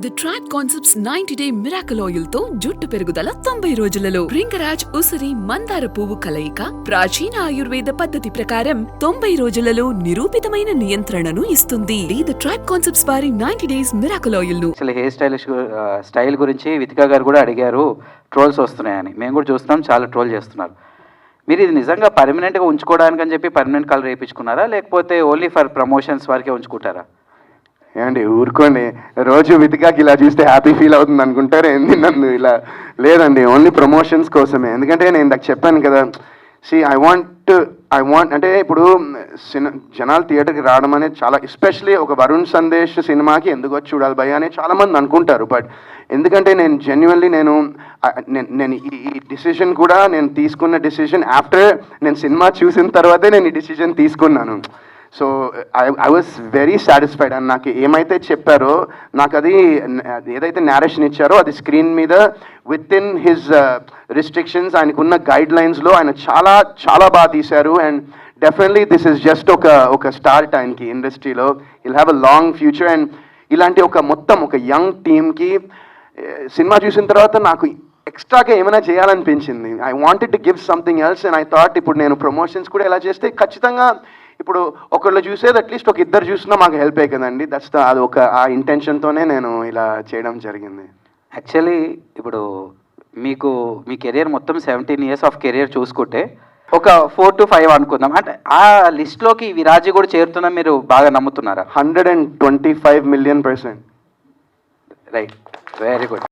The track concepts 90-day miracle oil తో జుట్టు పెరుగుదల 90 రోజులలో భృంగరాజ్ ఉసిరి మందార పువ్వు కలయిక ప్రాచీన ఆయుర్వేద పద్ధతి ప్రకారం 90 రోజులలో నిరూపితమైన నియంత్రణను ఇస్తుంది. ది ట్రాక్ కాన్సెప్ట్స్ వారి 90 days మిరాకల్ ఆయిల్ ను అసలు హెయిర్ స్టైల్ గురించి వితికా గారు కూడా అడిగారు, ట్రోల్స్ వస్తున్నాయని. మేము కూడా చూస్తున్నాం, చాలా ట్రోల్ చేస్తున్నారు. మీరు ఇది నిజంగా పర్మనెంట్గా ఉంచుకోవడానికి అని చెప్పి పర్మనెంట్ కలర్ వేయించుకున్నారా, లేకపోతే ఓన్లీ ఫర్ ప్రమోషన్స్ వరకే ఉంచుకుంటారా? ఏమండి ఊరుకోండి, రోజు వితికాకి ఇలా చూస్తే హ్యాపీ ఫీల్ అవుతుంది అనుకుంటారు ఏంది నన్ను ఇలా? లేదండి, ఓన్లీ ప్రమోషన్స్ కోసమే. ఎందుకంటే నేను ఇందాక చెప్పాను కదా, ఐ వాంట్ అంటే ఇప్పుడు జనాలు థియేటర్కి రావడం అనేది చాలా, ఎస్పెషలీ ఒక వరుణ్ సందేశ్ సినిమాకి ఎందుకు వచ్చి చూడాలి భయ్య అని చాలామంది అనుకుంటారు. బట్ ఎందుకంటే నేను జెన్యున్లీ నేను ఈ డిసిషన్ కూడా నేను తీసుకున్న డిసిషన్ ఆఫ్టర్ నేను సినిమా చూసిన తర్వాతే నేను ఈ డిసిషన్ తీసుకున్నాను. So I was very satisfied. And నాకు ఏమైతే చెప్పారో, నాకు అది ఏదైతే నేరేషన్ ఇచ్చారో అది స్క్రీన్ మీద విత్ ఇన్ హిజ్ రిస్ట్రిక్షన్స్, ఆయనకున్న గైడ్ లైన్స్లో ఆయన చాలా చాలా బాగా తీశారు. And definitely this is just ఒక స్టార్ట్ ఆయనకి ఇండస్ట్రీలో. Will have a long future. And ఇలాంటి ఒక యంగ్ టీమ్కి సినిమా చూసిన తర్వాత నాకు ఎక్స్ట్రాగా ఏమైనా చేయాలనిపించింది. I wanted to give something else. And I thought ఇప్పుడు నేను ప్రమోషన్స్ కూడా ఎలా చేస్తే ఖచ్చితంగా ఇప్పుడు ఒకళ్ళు చూసేది అట్లీస్ట్ ఒక ఇద్దరు చూసినా మాకు హెల్ప్ అయ్యి కదండి. అది ఆ ఇంటెన్షన్తోనే నేను ఇలా చేయడం జరిగింది. యాక్చువల్లీ ఇప్పుడు మీ కెరియర్ మొత్తం 17 years ఆఫ్ కెరియర్ చూసుకుంటే ఒక 4 to 5 అనుకుందాం, అంటే ఆ లిస్ట్లోకి విరాజీ కూడా చేరుతున్నా మీరు బాగా నమ్ముతున్నారా? 125 million%. Right, very good.